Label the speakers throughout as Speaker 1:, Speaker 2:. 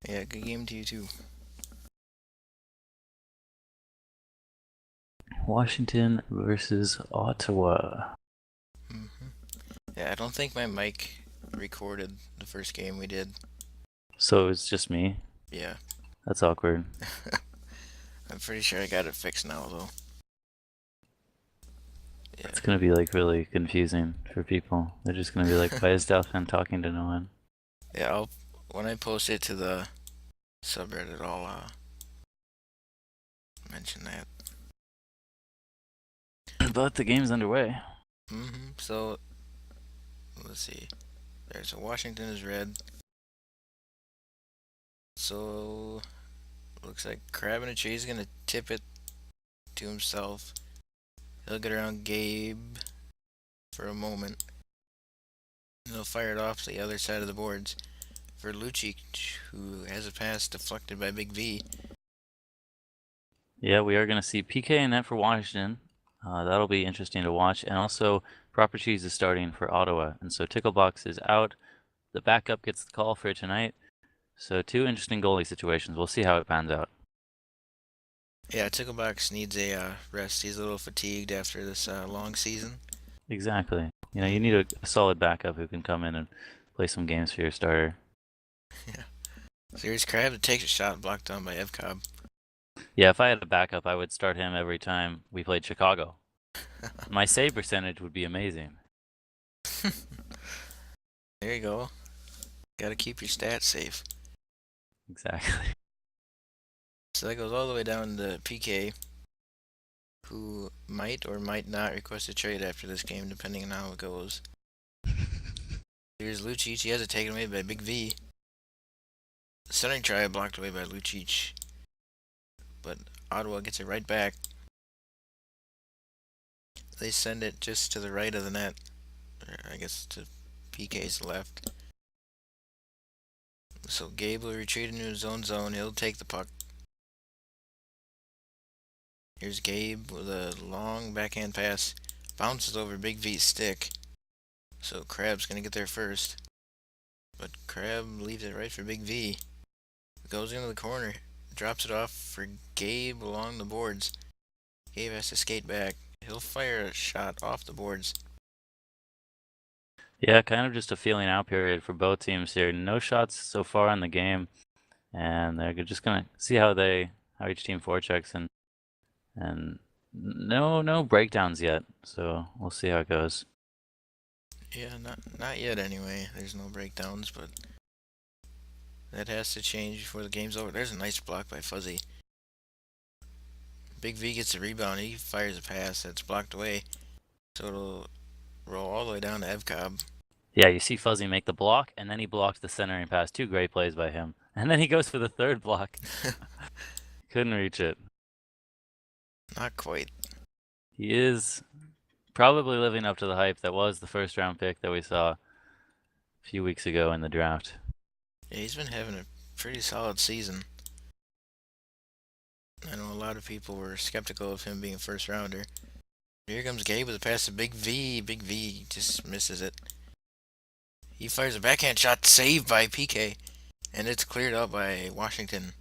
Speaker 1: Yeah, good game to you too.
Speaker 2: Washington versus Ottawa.
Speaker 1: hmm Yeah, I don't think my mic recorded the first game we did.
Speaker 2: So it's just me.
Speaker 1: Yeah,
Speaker 2: That's awkward.
Speaker 1: I'm pretty sure I got it fixed now though. Yeah,
Speaker 2: It's gonna be like really confusing for people. They're just gonna be like, "Why is Delphin talking to no one?"
Speaker 1: yeah. When I post it to the subreddit, I'll mention that.
Speaker 2: But the game's underway.
Speaker 1: So let's see. There's a Washington is red. So looks like Crab in a Tree is gonna tip it to himself. He'll get around Gabe for a moment. And he'll fire it off to the other side of the boards for Lucic, who has a pass deflected by Big V.
Speaker 2: Yeah, we are gonna see PK in net for Washington. That'll be interesting to watch. And also, Proper Cheese is starting for Ottawa, and so Ticklebox is out. The backup gets the call for tonight. So two interesting goalie situations. We'll see how it pans out.
Speaker 1: Yeah, Ticklebox needs a rest. He's a little fatigued after this long season.
Speaker 2: Exactly. You need
Speaker 1: hmm
Speaker 2: a solid backup who can come in and play some games for your starter.
Speaker 1: Yeah. So here's Crab that takes a shot blocked down by Evcobb.
Speaker 2: Yeah, if I had a backup, I would start him every time we played Chicago. My save percentage would be amazing.
Speaker 1: There you go. Gotta keep your stats safe.
Speaker 2: Exactly.
Speaker 1: So that goes all the way down to PK, who might or might not request a trade after this game, depending on how it goes. Here's Lucic. He has it taken away by Big V. The centering try blocked away by Lucic, but Ottawa gets it right back. They send it just to the right of the net, or I guess to PK's left. So Gabe will retreat into his own zone. He'll take the puck. Here's Gabe with a long backhand pass. Bounces over Big V's stick. So Crab's gonna get there first. But Crab leaves it right for Big V. Goes into the corner. Drops it off for Gabe along the boards. Gabe has to skate back. He'll fire a shot off the boards.
Speaker 2: Yeah, kind of just a feeling out period for both teams here. No shots so far in the game, and they're just gonna see how each team forechecks and no breakdowns yet. So we'll see how it goes.
Speaker 1: Yeah, not yet anyway. There's no breakdowns, but that has to change before the game's over. There's a nice block by Fuzzy. Big V gets the rebound. He fires a pass that's blocked away. So it'll roll all the way down to Evcobb.
Speaker 2: Yeah, you see Fuzzy make the block, and then he blocks the centering pass. Two great plays by him, and then he goes for the third block. Couldn't reach it.
Speaker 1: Not quite.
Speaker 2: He is probably living up to the hype that was the first round pick that we saw a few weeks ago in the draft.
Speaker 1: Yeah, he's been having a pretty solid season. I know a lot of people were skeptical of him being a first rounder. Here comes Gabe with a pass to Big V. Big V just misses it. He fires a backhand shot saved by PK, and it's cleared out by Washington.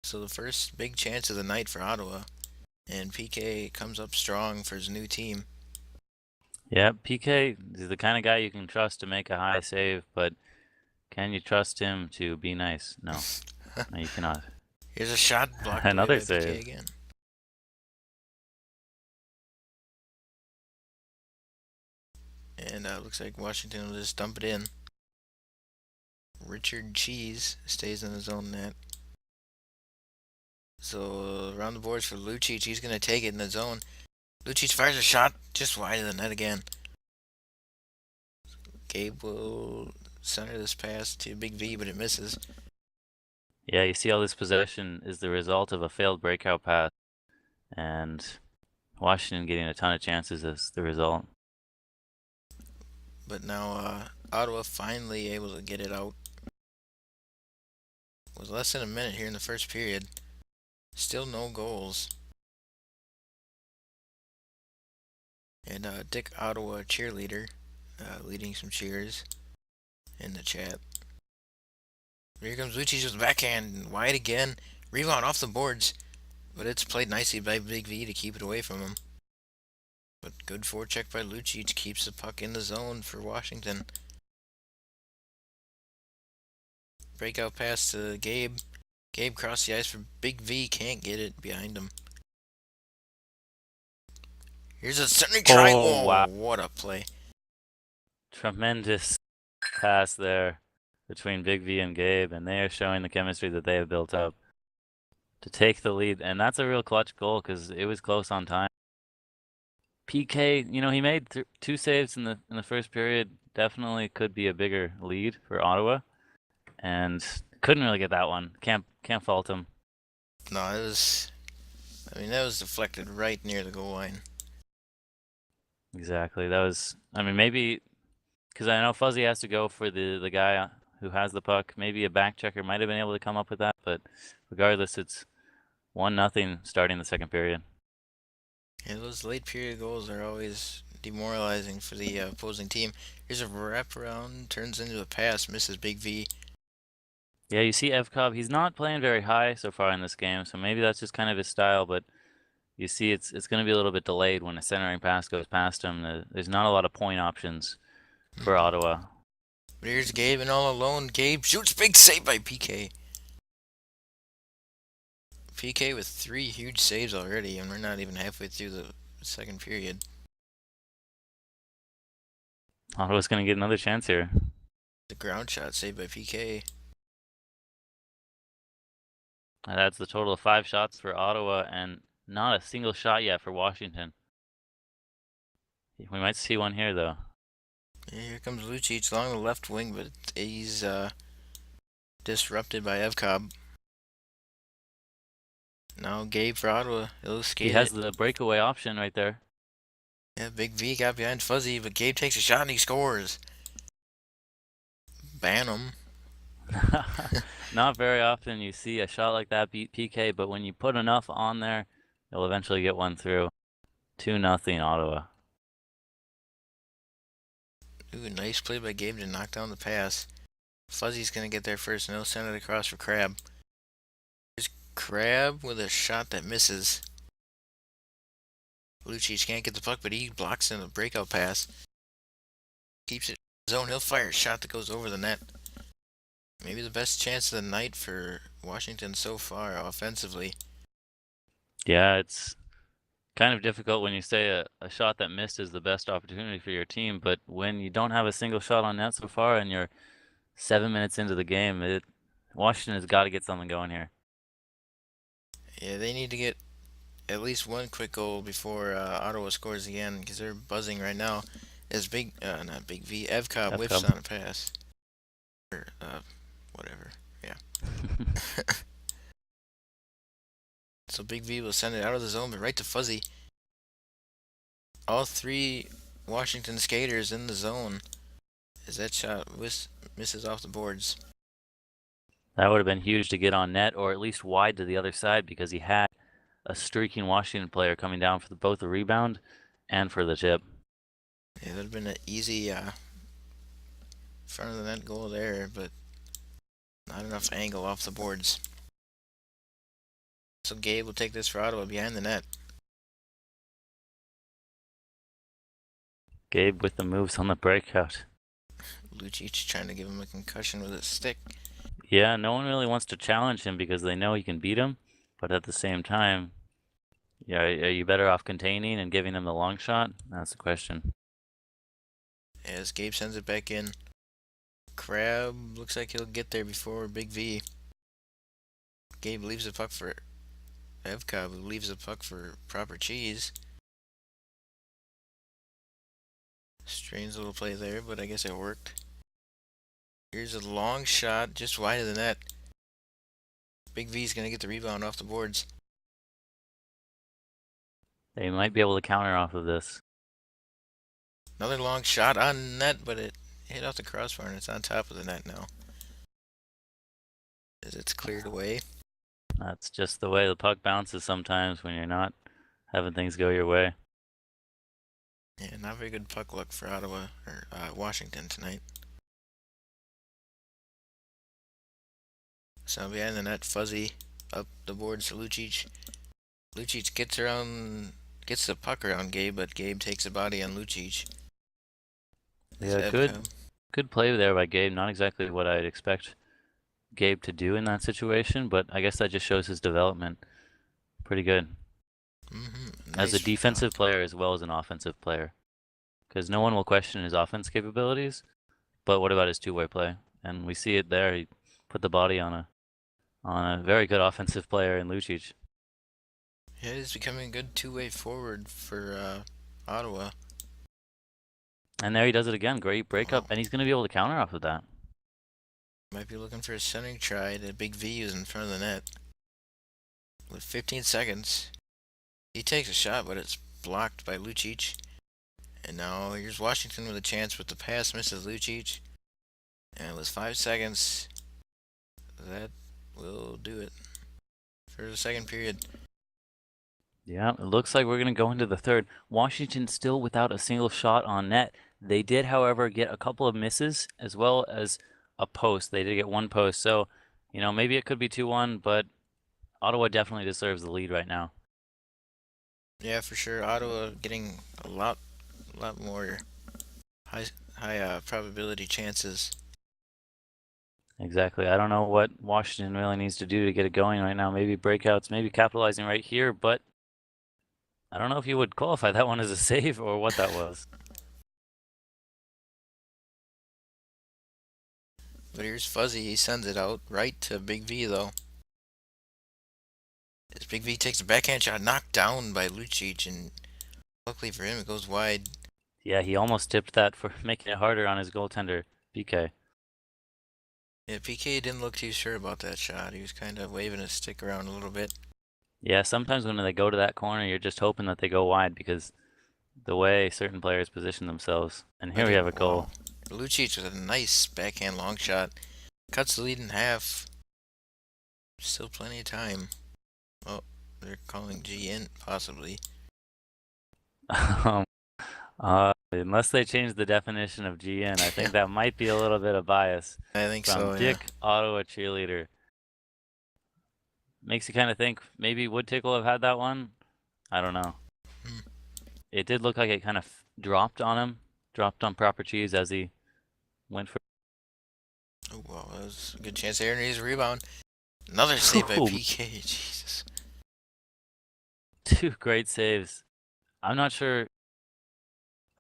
Speaker 1: So the first big chance of the night for Ottawa, and PK comes up strong for his new team.
Speaker 2: Yeah, PK is the kind of guy you can trust to make a high save, but can you trust him to be nice? No, no, you cannot.
Speaker 1: Here's a shot blocked away
Speaker 2: Another
Speaker 1: by PK
Speaker 2: save.
Speaker 1: again. And looks like Washington will just dump it in. Richard Cheese stays in his own net. So around the boards for Lucic. He's going to take it in the zone. Lucic fires a shot just wide of the net again. Gabe will center this pass to Big V, but it misses.
Speaker 2: Yeah, you see all this possession is the result of a failed breakout pass, and Washington getting a ton of chances as the result.
Speaker 1: But now Ottawa finally able to get it out. It was less than a minute here in the first period. Still no goals. And Dick Ottawa cheerleader leading some cheers in the chat. Here comes Lucci with the backhand. Wide again. Rebound off the boards. But it's played nicely by Big V to keep it away from him. But good forecheck by Lucic keeps the puck in the zone for Washington. Breakout pass to Gabe. Gabe crossed the ice for Big V. Can't get it behind him. Here's a centering try.
Speaker 2: Oh,
Speaker 1: Oh,
Speaker 2: wow.
Speaker 1: what a play.
Speaker 2: Tremendous pass there between Big V and Gabe, and they are showing the chemistry that they have built up to take the lead. And that's a real clutch goal because it was close on time. PK, he made two saves in the first period. Definitely could be a bigger lead for Ottawa, and couldn't really get that one. Can't fault him.
Speaker 1: No, that was deflected right near the goal line.
Speaker 2: Exactly. That was, maybe because I know Fuzzy has to go for the guy who has the puck. Maybe a back checker might have been able to come up with that, but regardless, it's 1-0 starting the second period.
Speaker 1: Yeah, those late period goals are always demoralizing for the opposing team. Here's a wraparound, turns into a pass, misses Big V.
Speaker 2: Yeah, you see Evkov, he's not playing very high so far in this game, so maybe that's just kind of his style, but you see it's going to be a little bit delayed when a centering pass goes past him. There's not a lot of point options for Ottawa.
Speaker 1: But here's Gabe and all alone. Gabe shoots, big save by PK. PK with 3 huge saves already, and we're not even halfway through the second period.
Speaker 2: Ottawa's going to get another chance here.
Speaker 1: The ground shot saved by PK.
Speaker 2: That's the total of 5 shots for Ottawa and not a single shot yet for Washington. We might see one here, though.
Speaker 1: Yeah, here comes Lucic along the left wing, but he's disrupted by Evkov. Now Gabe for Ottawa. He'll skate
Speaker 2: He has
Speaker 1: it.
Speaker 2: the breakaway option right there.
Speaker 1: Yeah, Big V got behind Fuzzy, but Gabe takes a shot and he scores. Ban him.
Speaker 2: Not very often you see a shot like that beat PK, but when you put enough on there, you'll eventually get one through. 2-0 Ottawa.
Speaker 1: Ooh, nice play by Gabe to knock down the pass. Fuzzy's gonna get there first, and he'll send it across for Crab. Here's Crab with a shot that misses. Lucic can't get the puck, but he blocks in a breakout pass. Keeps it in the zone. He'll fire a shot that goes over the net. Maybe the best chance of the night for Washington so far offensively.
Speaker 2: Yeah, it's kind of difficult when you say a shot that missed is the best opportunity for your team, but when you don't have a single shot on net so far and you're 7 minutes into the game, Washington has got to get something going here.
Speaker 1: Yeah, they need to get at least one quick goal before Ottawa scores again, because they're buzzing right now. As not Big V, Evcop whiffs on a pass. Or, whatever. Yeah. So Big V will send it out of the zone, but right to Fuzzy. All 3 Washington skaters in the zone. As that shot misses off the boards.
Speaker 2: That would have been huge to get on net, or at least wide to the other side, because he had a streaking Washington player coming down for both the rebound and for the tip.
Speaker 1: Yeah, that would have been an easy front of the net goal there, but not enough angle off the boards. So Gabe will take this for Ottawa behind the net.
Speaker 2: Gabe with the moves on the breakout.
Speaker 1: Lucic trying to give him a concussion with a stick.
Speaker 2: Yeah, no one really wants to challenge him because they know he can beat him, but at the same time, yeah, are you better off containing and giving him the long shot? That's the question.
Speaker 1: As Gabe sends it back in. Crab looks like he'll get there before Big V. Gabe leaves the puck for Evkov, who leaves the puck for proper cheese. Strange little play there, but I guess it worked. Here's a long shot just wide of the net. Big V's gonna get the rebound off the boards.
Speaker 2: They might be able to counter off of this.
Speaker 1: Another long shot on net, but it hit off the crossbar and it's on top of the net now. As it's cleared away.
Speaker 2: That's just the way the puck bounces sometimes when you're not having things go your way.
Speaker 1: Yeah, not very good puck luck for Ottawa or Washington tonight. So behind the net, Fuzzy up the boards to Lucic. Lucic gets the puck around Gabe, but Gabe takes a body on Lucic.
Speaker 2: Yeah, good play there by Gabe. Not exactly what I'd expect Gabe to do in that situation, but I guess that just shows his development. Pretty good. As a
Speaker 1: Nice.
Speaker 2: defensive player as well as an offensive player. Because no one will question his offense capabilities, but what about his two-way play? And we see it there. He put the body on a very good offensive player in Lucic.
Speaker 1: Yeah, he's becoming a good two-way forward for Ottawa.
Speaker 2: And there he does it again. Great breakup,
Speaker 1: Oh,
Speaker 2: and he's going to be able to counter off of that.
Speaker 1: might be looking for a centering try. The big V is in front of the net. With 15 seconds, he takes a shot, but it's blocked by Lucic. And now here's Washington with a chance, but the pass misses Lucic. And with 5 seconds, that will do it for the second period.
Speaker 2: Yeah, it looks like we're going to go into the third. Washington still without a single shot on net. They did, however, get a couple of misses as well as a post. They did get one post. So, maybe it could be 2-1, but Ottawa definitely deserves the lead right now.
Speaker 1: Yeah, for sure. Ottawa getting a lot more high probability chances.
Speaker 2: Exactly. I don't know what Washington really needs to do to get it going right now. Maybe breakouts, maybe capitalizing right here, but I don't know if you would qualify that one as a save or what that was.
Speaker 1: But here's Fuzzy. He sends it out right to Big V, though. As Big V takes a backhand shot, knocked down by Lucic, and luckily for him, it goes wide.
Speaker 2: Yeah, he almost tipped that for making it harder on his goaltender, PK.
Speaker 1: Yeah, PK didn't look too sure about that shot. He was kind of waving his stick around a little bit.
Speaker 2: Yeah, sometimes when they go to that corner, you're just hoping that they go wide because the way certain players position themselves. And here we have a
Speaker 1: Wow.
Speaker 2: goal.
Speaker 1: Lucic with a nice backhand long shot. Cuts the lead in half. Still plenty of time. Oh, they're calling G in, possibly.
Speaker 2: Um, unless they change the definition of GN, I think that might be a little bit of bias
Speaker 1: I think
Speaker 2: from
Speaker 1: so, yeah.
Speaker 2: Dick Ottawa Cheerleader. Makes you kind of think maybe would Tickle have had that one? I don't know.
Speaker 1: Hmm.
Speaker 2: It did look like it kind of dropped on him, dropped on proper cheese as he went for.
Speaker 1: Oh, wow, that was a good chance there, and he's a rebound. Another save by PK, Jesus.
Speaker 2: Two great saves. I'm not sure.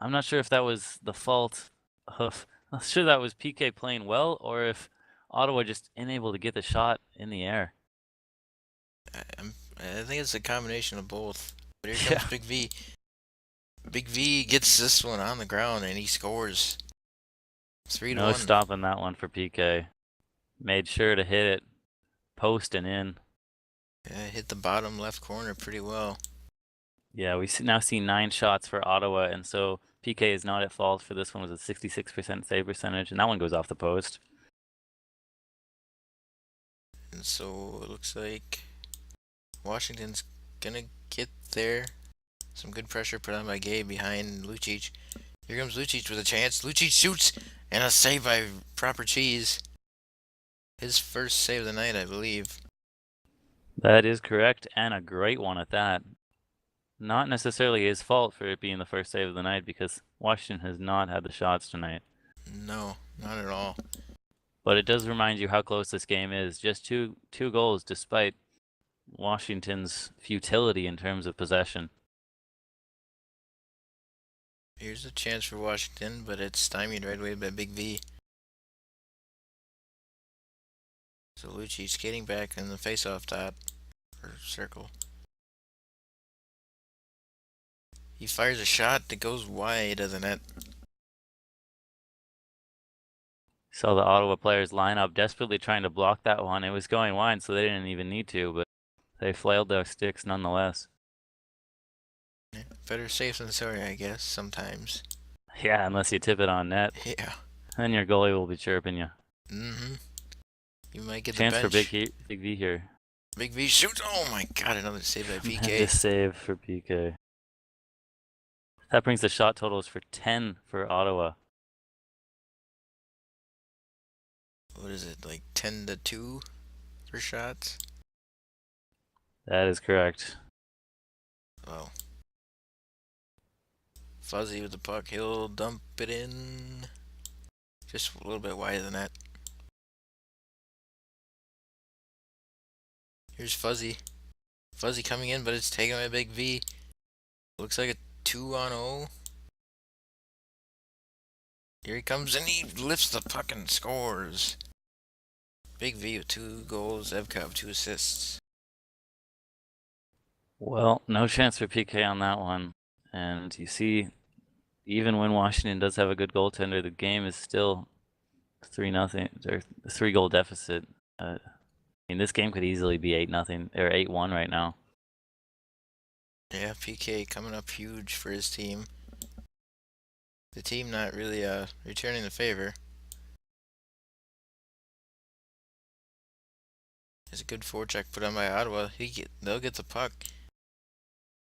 Speaker 2: I'm not sure if that was the fault of. I'm not sure that was PK playing well, or if Ottawa just unable to get the shot in the air.
Speaker 1: I think it's a combination of both. But here
Speaker 2: Yeah.
Speaker 1: comes Big V. Big V gets this one on the ground, and he scores. 3 to
Speaker 2: No
Speaker 1: 1.
Speaker 2: stopping that one for PK. Made sure to hit it, post and in.
Speaker 1: Yeah, hit the bottom left corner pretty well.
Speaker 2: Yeah, we now see 9 shots for Ottawa, and so PK is not at fault for this one. Was a 66% save percentage, and that one goes off the post.
Speaker 1: And so it looks like Washington's gonna get there. Some good pressure put on by Gabe behind Lucic. Here comes Lucic with a chance. Lucic shoots, and a save by Proper Cheese. His first save of the night, I believe.
Speaker 2: That is correct, and a great one at that. Not necessarily his fault for it being the first save of the night because Washington has not had the shots tonight.
Speaker 1: No, not at all.
Speaker 2: But it does remind you how close this game is. Just two goals despite Washington's futility in terms of possession.
Speaker 1: Here's a chance for Washington, but it's stymied right away by Big V. So Lucic skating back in the face-off dot, or circle. He fires a shot that goes wide of the net.
Speaker 2: Saw the Ottawa players line up desperately trying to block that one. It was going wide, so they didn't even need to, but they flailed their sticks nonetheless.
Speaker 1: Yeah, better safe than sorry, I guess, sometimes.
Speaker 2: Yeah, unless you tip it on net.
Speaker 1: Yeah.
Speaker 2: Then your goalie will be chirping you.
Speaker 1: Mm-hmm. You might get
Speaker 2: Chance
Speaker 1: the
Speaker 2: for
Speaker 1: bench.
Speaker 2: Big V here.
Speaker 1: Big V shoots. Oh my god, another save by PK.
Speaker 2: Tremendous save for PK. That brings the shot totals for 10 for Ottawa.
Speaker 1: What is it, like 10 to 2? for shots.
Speaker 2: That is correct.
Speaker 1: Oh. Fuzzy with the puck. He'll dump it in. Just a little bit wider than that. Here's Fuzzy. Fuzzy coming in, but it's taken by Big V. Looks like a 2-on-0. Here he comes and he lifts the puck and scores. Big V with 2 goals. Evkov 2 assists.
Speaker 2: Well, no chance for PK on that one. And you see, even when Washington does have a good goaltender, the game is still 3-0 or 3-goal deficit. I mean, this game could easily be 8-0 or 8-1 right now.
Speaker 1: Yeah, PK coming up huge for his team. The team not really returning the favor. There's a good forecheck put on by Ottawa. They'll get the puck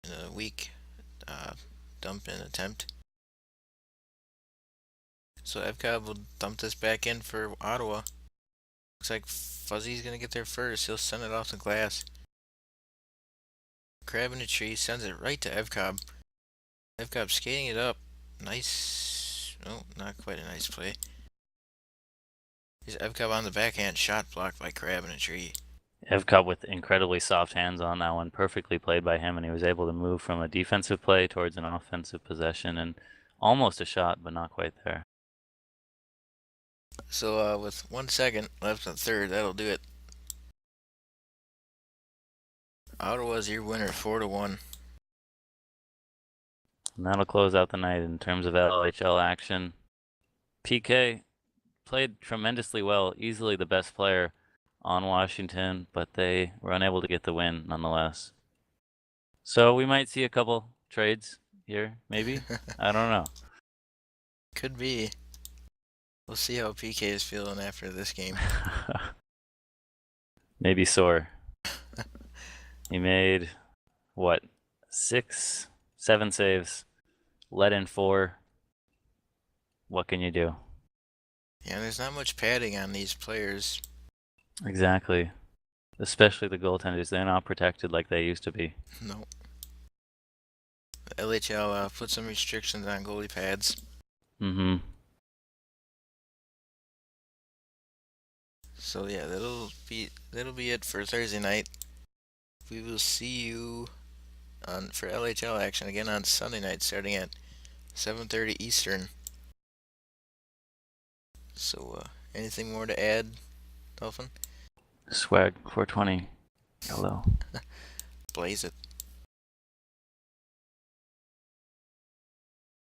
Speaker 1: in a weak dump in attempt. So Evkov will dump this back in for Ottawa. Looks like Fuzzy's gonna get there first. He'll send it off the glass. Crab in a tree sends it right to Evkov. Evkov skating it up. Nice. Oh, not quite a nice play. Here's Evkov on the backhand. Shot blocked by Crab in a tree.
Speaker 2: Evkov with incredibly soft hands on that one. Perfectly played by him, and he was able to move from a defensive play towards an offensive possession and almost a shot, but not quite there.
Speaker 1: So with 1 second left in the third, that'll do it. Ottawa's your winner, 4-1.
Speaker 2: And that'll close out the night in terms of LHL action. PK played tremendously well, easily the best player on Washington, but they were unable to get the win nonetheless. So we might see a couple trades here, maybe? I don't know.
Speaker 1: Could be. We'll see how PK is feeling after this game.
Speaker 2: Maybe sore. He made, what, 6, 7 saves, let in 4. What can you do?
Speaker 1: Yeah, there's not much padding on these players.
Speaker 2: Exactly. Especially the goaltenders. They're not protected like they used to be.
Speaker 1: No. LHL put some restrictions on goalie pads.
Speaker 2: Mm-hmm.
Speaker 1: So yeah, that'll be it for Thursday night. We will see you for LHL action again on Sunday night, starting at 7:30 Eastern. So anything more to add, Dolphin?
Speaker 2: Swag 420. Hello.
Speaker 1: Blaze it.